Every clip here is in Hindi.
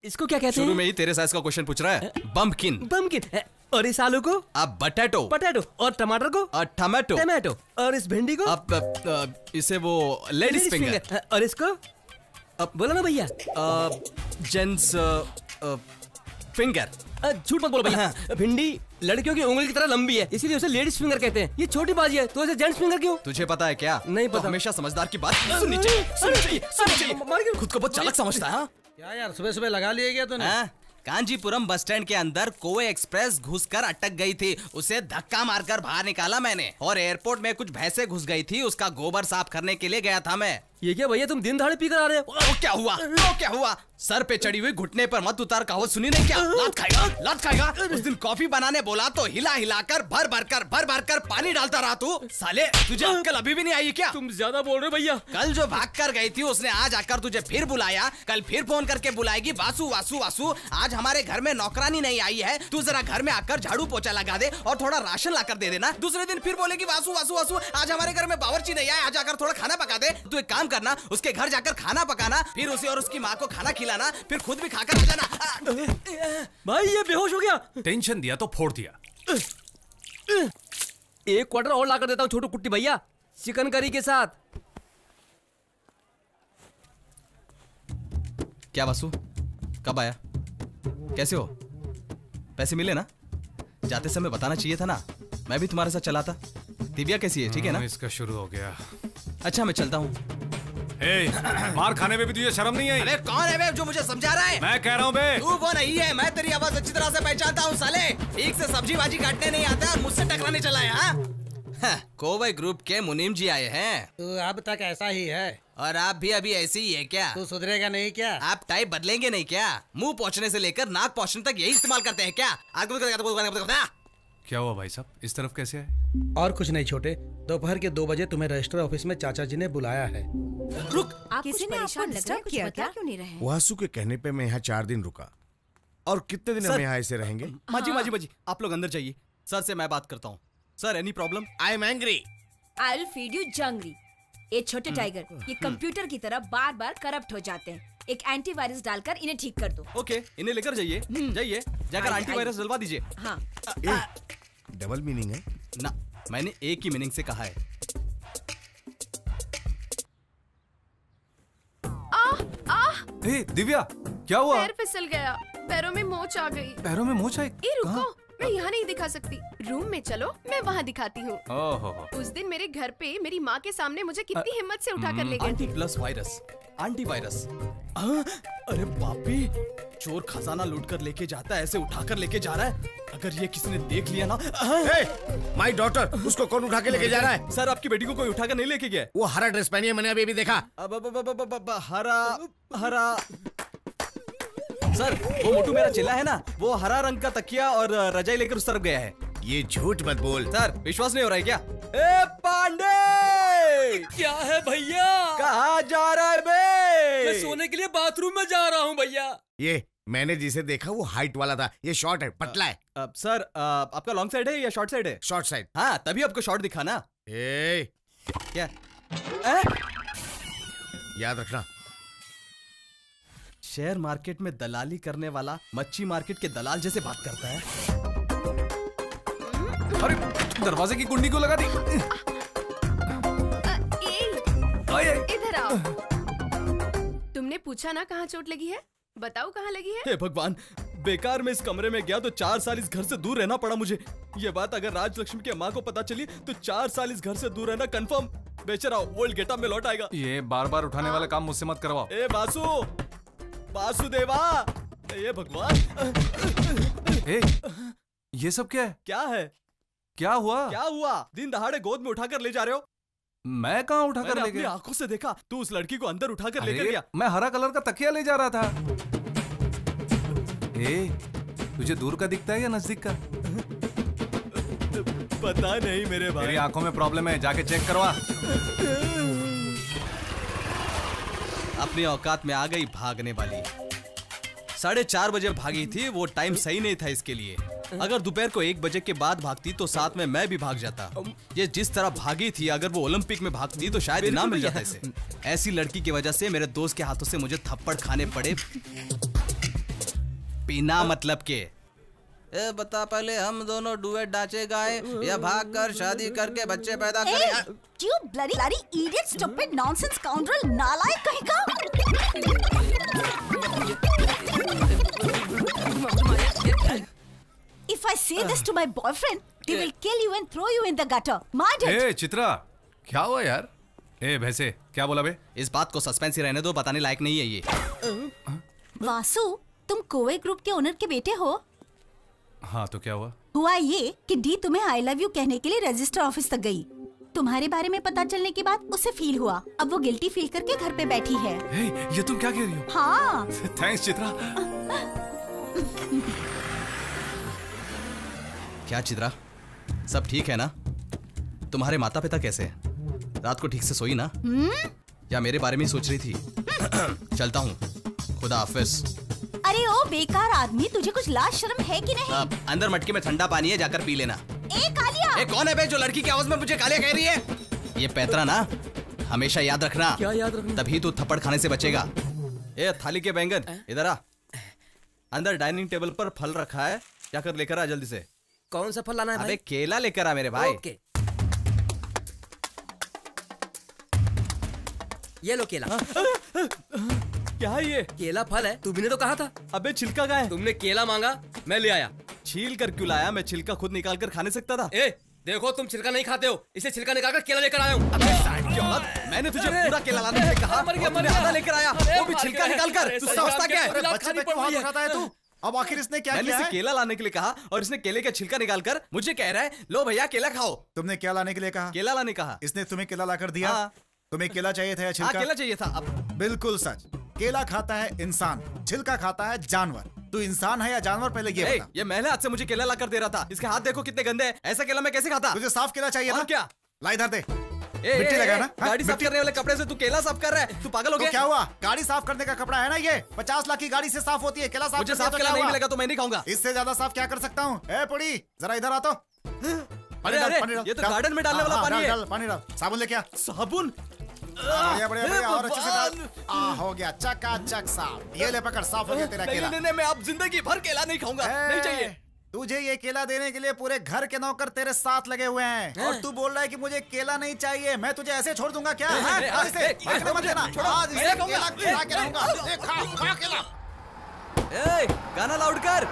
इसको क्या कहते हैं? शुरू में ही तेरे साइज का क्वेश्चन पूछ रहा है। बम्पकिन। बम्पकिन। और इस आलू को? अब बटेटो। पटेटो। और टमाटर को? टमाटो। टमाटो। और इस भिंडी को? अब इसे वो लेडीज फिंगर। और इसको? अब बोला ना भैया। Gents finger. झूठ मत बोलो भैया। भिंडी लड़कियों की उंगली की तरह लंबी है, इसीलिए उसे लेडीज फिंगर कहते हैं। ये छोटी बाजी है तो इसे जेंट्स फिंगर क्यों? तुझे पता है क्या? नहीं पता। तो हमेशा समझदार की बात सुननी चाहिए। खुद को बहुत चालाक समझता है। क्या यार सुबह सुबह लगा लिया क्या तूने? कांजीपुरम बस स्टैंड के अंदर कोवे एक्सप्रेस घुसकर अटक गई थी। उसे धक्का मारकर बाहर निकाला मैंने। और एयरपोर्ट में कुछ भैंसें घुस गई थी, उसका गोबर साफ करने के लिए गया था मैं। ये क्या भैया, तुम दिन दहाड़े पी कर आ रहे हो? वो क्या हुआ? वो क्या हुआ? सर पे चढ़ी हुई घुटने पर मत उतार कहावत सुनी नहीं क्या? लात खाएगा, लात खाएगा। उस दिन कॉफी बनाने बोला तो हिला हिलाकर भर भर कर पानी डालता रहा तू। साले तुझे अक्ल अभी भी नहीं आई क्या? तुम ज्यादा बोल रहे हो भैया। कल जो भाग कर गई थी उसने आज आकर तुझे फिर बुलाया, कल फिर फोन करके बुलाएगी। वासु वासु वासु, आज हमारे घर में नौकरानी नहीं आई है, तू जरा घर में आकर झाड़ू पोछा लगा दे और थोड़ा राशन लाकर दे देना। दूसरे दिन फिर बोलेगी वासु वासु वासु, आज हमारे घर में बावर्ची नहीं आया, आज आकर थोड़ा खाना पका दे। तू एक काम करना, उसके घर जाकर खाना पकाना, फिर उसे और उसकी माँ को खाना खिलाना, फिर खुद भी खाकर आ जाना। भाई ये बेहोश हो गया। टेंशन दिया तो फोड़ दिया। एक क्वार्टर और लाकर देता हूँ छोटू कुट्टी भैया, चिकन करी के साथ। क्या वासु, कब आया? कैसे हो? पैसे मिले ना? जाते समय बताना चाहिए था ना, मैं भी तुम्हारे साथ चला था। दिव्या कैसी है? ठीक है ना? इसका शुरू हो गया। अच्छा मैं चलता हूँ। मार खाने में भी तुझे शर्म नहीं आई? अरे कौन है बे जो मुझे समझा रहा है? मैं कह रहा हूँ बे। तू वो नहीं है, मैं तेरी आवाज अच्छी तरह से पहचानता हूँ साले। ठीक से सब्जी भाजी काटने नहीं आता और मुझसे टकराने चला है। हाँ? कोवई ग्रुप के मुनीम जी आए हैं। तू अब तक ऐसा ही है और आप भी अभी ऐसे ही है क्या? तू सुधरेगा नहीं क्या? आप टाइप बदलेंगे नहीं क्या? मुंह पोंछने से लेकर नाक पोंछने तक यही इस्तेमाल करते हैं क्या? क्या हुआ भाई साहब, इस तरफ कैसे आए? और कुछ नहीं छोटे, दोपहर के 2 बजे तुम्हें रजिस्टर ऑफिस में चाचा जी ने बुलाया है। रुक, किसी ने आपको डिस्टर्ब किया क्या? क्यों नहीं रहे? वासु के कहने पे मैं यहाँ 4 दिन रुका। और कितने दिन हम यहाँ ऐसे रहेंगे? माजी आप लोग अंदर जाइए, सर से मैं बात करता हूँ। Sir any problem? I am angry. I will feed you जंगली। ये छोटे टाइगर ये कंप्यूटर की तरह बार बार करप्ट हो जाते हैं। एक एंटीवायरस डालकर इन्हें ठीक कर दो। ओके, इन्हें लेकर जाइए, जाइए जाकर एंटीवायरस डलवा दीजिए। हाँ। डबल मीनिंग है ना, मैंने एक ही मीनिंग से कहा है। दिव्या क्या हुआ? पैर फिसल गया, पैरों में मोच आ गई। पैरों में मोच आई? रुको, मैं यहाँ नहीं दिखा सकती, रूम में चलो मैं वहाँ दिखाती हूँ। उस दिन मेरे घर पे मेरी माँ के सामने मुझे कितनी हिम्मत से उठा कर ले गए थे। Plus virus, antivirus. अरे बापी, चोर खजाना लूट कर लेके जाता है, ऐसे उठाकर लेके जा रहा है। अगर ये किसी ने देख लिया ना। माय डॉटर, उसको कौन उठा के लेके जा रहा है? सर आपकी बेटी को कोई उठाकर नहीं लेके गया। वो हरा ड्रेस पहनी है, मैंने अभी देखा। हरा सर, वो मोटू मेरा चिल्ला है ना, वो हरा रंग का तकिया और रजाई लेकर उस तरफ गया है। ये झूठ मत बोल। सर विश्वास नहीं हो रहा है क्या? ए पांडे! क्या है भैया? कहाँ जा रहा है बे? मैं सोने के लिए बाथरूम में जा रहा हूँ भैया। ये मैंने जिसे देखा वो हाइट वाला था, ये शॉर्ट है, पतला है। सर आपका लॉन्ग साइड है या शॉर्ट साइड है? Short side. हाँ तभी आपको शॉर्ट दिखा ना। क्या? याद रखना, शेयर मार्केट में दलाली करने वाला मच्छी मार्केट के दलाल जैसे बात करता है। अरे दरवाजे की कुंडी को लगा दी। इधर आओ। तुमने पूछा ना कहाँ चोट लगी है, बताओ कहाँ लगी है? हे भगवान, बेकार में इस कमरे में गया तो 4 साल इस घर से दूर रहना पड़ा मुझे। ये बात अगर राजलक्ष्मी की माँ को पता चली तो 4 साल इस घर से दूर रहना कंफर्म। बेचारा ओल्ड गेटअप में लौट आएगा। ये बार बार उठाने वाला काम मुझसे मत करवाओ। ए वासुदेवा, ये भगवान। ये सब क्या है? क्या है? क्या हुआ? क्या हुआ? दिन दहाड़े गोद में उठाकर ले जा रहे हो? मैं कहाँ उठाकर ले गया? आंखों से देखा, तू उस लड़की को अंदर उठाकर लेकर गया। मैं हरा कलर का तकिया ले जा रहा था। तुझे दूर का दिखता है या नजदीक का? पता नहीं मेरे भाई। मेरी आंखों में प्रॉब्लम है, जाके चेक करवा। अपनी औकात में आ गई भागने वाली। 4:30 बजे भागी थी, वो टाइम सही नहीं था इसके लिए। अगर दोपहर को 1 बजे के बाद भागती तो साथ में मैं भी भाग जाता। ये जिस तरह भागी थी, अगर वो ओलंपिक में भागती तो शायद इनाम मिल जाता इसे। ऐसी लड़की की वजह से मेरे दोस्त के हाथों से मुझे थप्पड़ खाने पड़े। बिना मतलब के। ए बता पहले, हम दोनों डुएट डांचे गाए या भाग कर शादी करके बच्चे पैदा करें? You bloody idiot, stupid, nonsense, scoundrel, नालायक कहीं का। If I say this to my boyfriend, they will kill you and throw you in the gutter. Mind it. ए चित्रा, क्या हुआ यार? ए भैंसे, क्या बोला बे? इस बात को सस्पेंस ही रहने दो, बताने लायक नहीं है ये। वासु, तुम कोवे ग्रुप के ओनर के बेटे हो? हाँ तो क्या हुआ? हुआ ये कि डी तुम्हें आई लव यू कहने के लिए रजिस्टर ऑफिस तक गई। तुम्हारे बारे में पता चलने के बाद उसे फील हुआ। अब वो गिल्टी फील करके घर पे बैठी है। ये तुम क्या कह रही हो? हाँ। थैंक्स चित्रा। क्या चित्रा, सब ठीक है ना? तुम्हारे माता पिता कैसे हैं? रात को ठीक से सोई ना? या मेरे बारे में ही सोच रही थी? चलता हूँ, खुदा हाफिज। अरे ओ बेकार आदमी, तुझे कुछ लाज शर्म है कि नहीं? अंदर मटके में ठंडा पानी है, जाकर पी लेना। ए कालिया! ए कौन है बे जो लड़की की आवाज में मुझे कालिया कह रही है? ये पैतरा ना, हमेशा याद रखना। क्या याद रखना? तभी तू थप्पड़ खाने से बचेगा। ए थाली के बैंगन, इधर आ। अंदर डाइनिंग टेबल पर फल रखा है, जाकर लेकर आ जल्दी से। कौन सा फल लाना है भाई? अबे केला लेकर आ मेरे भाई। ओके। ये लो केला। क्या है ये? केला फल है, तुमने तो कहा था। अबे छिलका का है। तुमने केला मांगा, मैं ले आया। छील कर क्यों लाया? मैं छिलका खुद निकाल कर खा नहीं सकता था। ए देखो, तुम छिलका नहीं खाते हो, इसे छिलका निकाल कर केला लेकर आया हूँ। मैंने तुझे पूरा केला लाने के लिए कहा, आधा लेकर आया, वो भी छिलका निकाल कर। तू समझता क्या है? बच्चे पे क्यों हाथ उठाता है तू? अब आखिर इसने क्या मैंने किया इसे है? केला लाने के लिए कहा और इसने केले का छिलका निकाल कर मुझे कह रहा है, लो भैया केला खाओ। तुमने क्या लाने के लिए कहा? केला लाने कहा। इसने तुम्हें केला लाकर दिया? हाँ। तुम्हें केला चाहिए था या हाँ, छिलका? केला चाहिए था। अब बिल्कुल सच। केला खाता है इंसान, छिलका खाता है जानवर। तू इंसान है या जानवर, पहले ये बता। ये महले हाथ से मुझे केला ला कर दे रहा था। इसके हाथ देखो कितने गंदे हैं। ऐसा केला मैं कैसे खाता? तुझे साफ केला चाहिए और ना? क्या? ला इधर दे। मिट्टी लगा ना? गाड़ी साफ करने वाले कपड़े से तू केला साफ कर रहा है? तू पागल हो तो गया? क्या हुआ? गाड़ी साफ करने का कपड़ा है ना ये? 50 लाख की गाड़ी से साफ होती है। केला साफ मुझे करके साफ तो केला क्या नहीं हुआ? मिलेगा तो मैं नहीं खाऊंगा। इससे ज्यादा साफ क्या कर सकता हूँ? ए पुड़ी, जरा इधर आ तो। अरे ये तो गार्डन में डालने वाला पानी है। पानी डाल। साबुन ले क्या? साबुन? बढ़िया बढ़िया बढ़िया, और अच्छे से डाल। हो गया, चकाचक साफ। ये ले पकड़, साफ हो गया तेरा केला। नहीं, मैं अब जिंदगी भर केला नहीं खाऊंगा। नहीं चाहिए। तुझे ये केला देने के लिए पूरे घर के नौकर तेरे साथ लगे हुए हैं और तू बोल रहा है कि मुझे केला नहीं चाहिए। मैं तुझे ऐसे छोड़ दूंगा क्या? आज इसे मत देना। आज इसे केला खिला के रहूंगा। खा केला। गाना लाउड कर।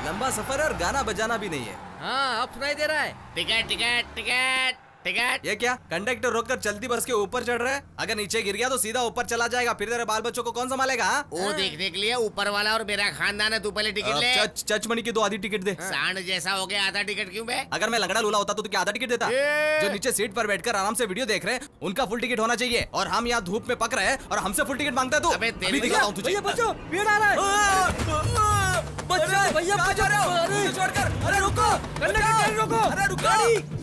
लंबा सफर और गाना बजाना भी नहीं है। हाँ, अब सुनाई दे रहा है। Ticket ticket ticket ticket. ये क्या? कंडक्टर रोककर चलती बस के ऊपर चढ़ रहा है? अगर नीचे गिर गया तो सीधा ऊपर चला जाएगा। फिर तेरे बाल बच्चों को कौन संभालेगा? वो देखने के लिए ऊपर वाला और मेरा खानदान है। तू पहले टिकट ले। चचमणी की 2 आधी टिकट दे। सांड जैसा हो गया, आधा टिकट क्यों बे? अगर मैं लंगड़ा लूला होता तो क्या आधा टिकट देता? जो नीचे सीट पर बैठकर आराम से वीडियो देख रहे हैं उनका फुल टिकट होना चाहिए। और हम यहाँ धूप में पक रहे हैं और हमसे फुल टिकट मांगता है तू? अभी दिखाता हूँ तुझे। बच्चों, भीड़ आ रहा है। भैया बचा रहे हो? छोड़कर। अरे रुको, कंडक्टर रोको। अरे रुको,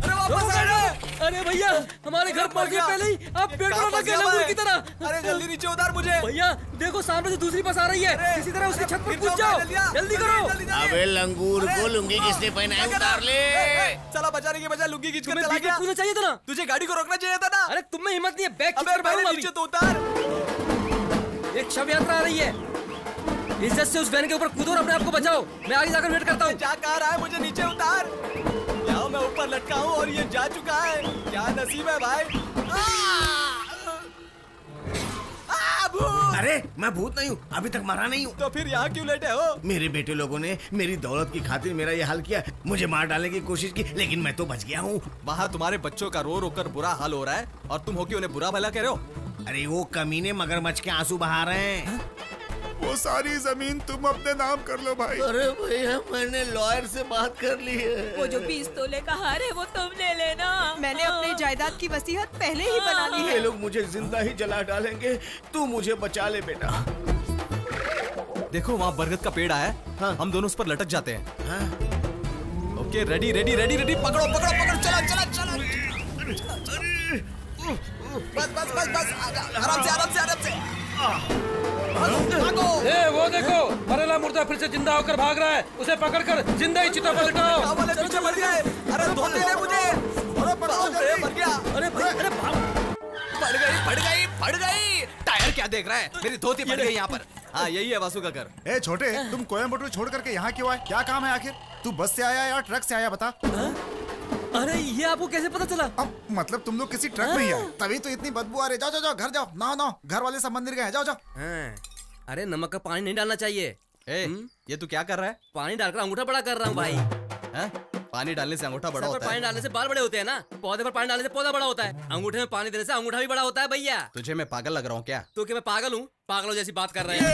अरे वापस आ जाओ। अरे भैया, हमारे घर पहुंच गए पहले ही। आप पेट्रोल लगा लंगूर की तरह। अरे जल्दी नीचे उतार मुझे। भैया देखो, सामने से दूसरी बस आ रही है। किसी तरह उसकी छत पर कूद जाओ। जल्दी करो। अबे लंगूर को लुंगी किसने पहना है? उतार ले। चला बचाने के बजाय लुंगी खींच कर तुम्हें चला बीच में गया। कूदना चाहिए था ना। तुझे गाड़ी को रोकना चाहिए था ना। अरे तुम में हिम्मत नहीं है, बैग अबे पहले नीचे तो उतार। एक शव यात्रा आ रही है। इज्जत से उस वैन के ऊपर कूदो और अपने आप को बचाओ। मैं आगे जाकर वेट करता हूँ। जा कहाँ रहा है? मुझे नीचे उतार। जाओ, मैं ऊपर लटका हूँ और ये जा चुका है। क्या नसीब है भाई। अरे मैं भूत नहीं हूँ, अभी तक मरा नहीं हूँ। तो फिर यहाँ क्यों लेटे हो? मेरे बेटे लोगों ने मेरी दौलत की खातिर मेरा ये हाल किया। मुझे मार डालने की कोशिश की, लेकिन मैं तो बच गया हूँ। वहाँ तुम्हारे बच्चों का रो रो कर बुरा हाल हो रहा है और तुम हो कि उन्हें बुरा भला कह रहे हो? अरे वो कमीने मगरमच्छ के आंसू बहा रहे हैं। वो सारी जमीन तुम अपने नाम कर लो भाई। अरे भैया, मैंने लॉयर से बात कर ली है। वो जो 20 तोले का हार है वो तुम ले लेना। मैंने अपनी जायदाद की वसीयत पहले ही बना ली है। ये लोग मुझे जिंदा ही जला डालेंगे। तू मुझे बचा ले बेटा। देखो वहाँ बरगद का पेड़ आया। हाँ। हम दोनों उस पर लटक जाते हैं। हाँ? Okay, ready ready ready ready. पकड़ो पकड़ो पकड़ो, चला चला चला। बस बस बस बस, आराम से आराम से आराम से। ए, वो देखो, मरेला मुर्दा फिर से जिंदा होकर भाग रहा है। उसे पकड़कर जिंदा ही चिता पर लटाओ। पीछे मर गए। अरे धोते ले मुझे। अरे मर गया। अरे पड़ गई पड़ गई पड़ गई। टायर इधर क्या देख रहा है? मेरी धोती पड़ गई यहाँ पर। हाँ यही है वासु का घर। ए छोटे, तुम कोयम्बटूर छोड़ करके यहाँ क्यों आए? क्या काम है आखिर? तू बस से आया या ट्रक से आया बता? अरे ये आपको कैसे पता चला? अब मतलब तुम लोग किसी ट्रक में ही आए, तभी तो इतनी बदबू आ रही। जाओ जाओ जाओ घर जाओ, नहाओ, घर वाले सब मंदिर गए, जाओ जाओ। अरे नमक का पानी नहीं डालना चाहिए। ये तू क्या कर रहा है? पानी डालकर अंगूठा बड़ा कर रहा हूँ भाई। पानी डालने से अंगूठा बड़ा होता है? पानी डालने से बाल बड़े होते हैं ना, पौधे पर पानी डालने से पौधा बड़ा होता है, अंगूठे में पानी देने से अंगूठा भी बड़ा होता है भैया। तुझे मैं पागल लग रहा हूँ क्या? तो क्या मैं पागल हूँ? पागलों जैसी बात कर रहे हैं।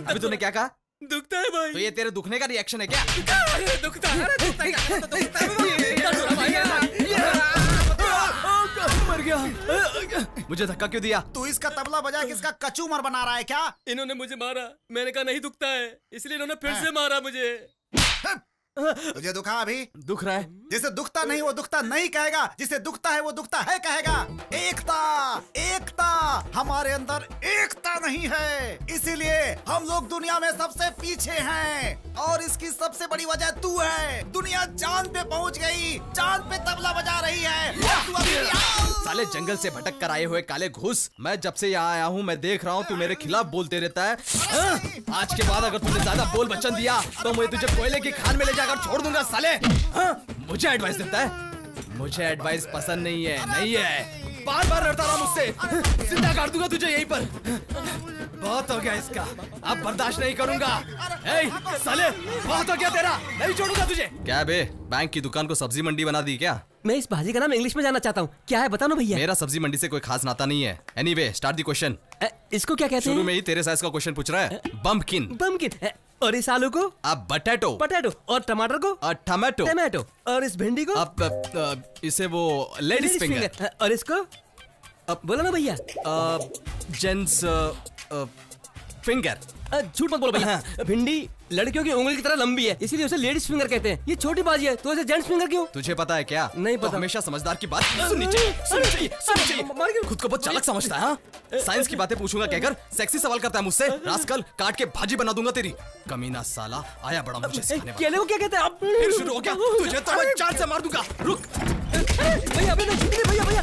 अभी तूने क्या कहा? दुखता है भाई। तो ये तेरे दुखने का रिएक्शन है क्या? दुखता है। मर गया। मुझे धक्का क्यों दिया? तू इसका तबला बजा के इसका कचूमर बना रहा है क्या? इन्होंने मुझे मारा, मैंने कहा नहीं दुखता है, इसलिए इन्होंने फिर से मारा मुझे। तुझे दुखा अभी? दुख रहा है। जिसे दुखता नहीं वो दुखता नहीं कहेगा, जिसे दुखता है वो दुखता है कहेगा। एकता, एकता, हमारे अंदर एकता नहीं है, इसीलिए हम लोग दुनिया में सबसे पीछे हैं। और इसकी सबसे बड़ी वजह तू है। दुनिया चांद पे पहुंच गई, चांद पे तबला बजा रही है। तू अभी साले जंगल से भटक कर आए हुए काले घूस, मैं जब से यहाँ आया हूँ मैं देख रहा हूँ तू मेरे खिलाफ बोलते रहता है। आज के बाद अगर तूने ज्यादा बोल बच्चन दिया तो मैं तुझे कोयले की खान में ले जाकर छोड़ दूंगा साले। मुझे एडवाइस देता है? मुझे एडवाइस पसंद नहीं है, नहीं है। बार बार लड़ता रहा मुझसे, जिंदा काट दूंगा तुझे यहीं पर। बहुत हो गया इसका, अब बर्दाश्त नहीं करूंगा। साले बहुत हो गया तेरा, नहीं छोड़ूंगा तुझे। क्या बे, बैंक की दुकान को सब्जी मंडी बना दी क्या? मैं इस भाजी का नाम इंग्लिश में जानना चाहता हूँ, क्या है बता ना भैया। मेरा सब्जी मंडी से कोई खास नाता नहीं है। Anyway start the question. इसको क्या कहते हैं? शुरू में ही तेरे साइज का क्वेश्चन पूछ रहा है। बम्पकिन। बम्पकिन। और इस आलू को? अब बटेटो। बटेटो। और टमाटर को? टमाटो। टमाटो। और इस भिंडी को? अब इसे वो लेडीज फिंगर। और इसको? अब बोलो ना भैया। Gents finger. झूठ मत बोलो भैया। भिंडी लड़कियों की उंगली की तरह लंबी है, इसीलिए उसे लेडीज फिंगर कहते हैं। ये छोटी बाजी है तो इसे जेंट्स फिंगर क्यों? तुझे पता है क्या? नहीं पता। तो हमेशा समझदार की बात सुननी चाहिए। खुद को बहुत चालाक समझता है। हाँ? साइंस की बातें पूछूंगा कहकर सेक्सी सवाल करता है मुझसे। रास्कल, काट के भाजी बना दूंगा तेरी। कमीना साला आया बड़ा मुझे सिखाने वाला। केले को क्या कहते हैं? फिर शुरू हो गया, तुझे तो मैं जान से मार दूंगा। रुक भैया, भैया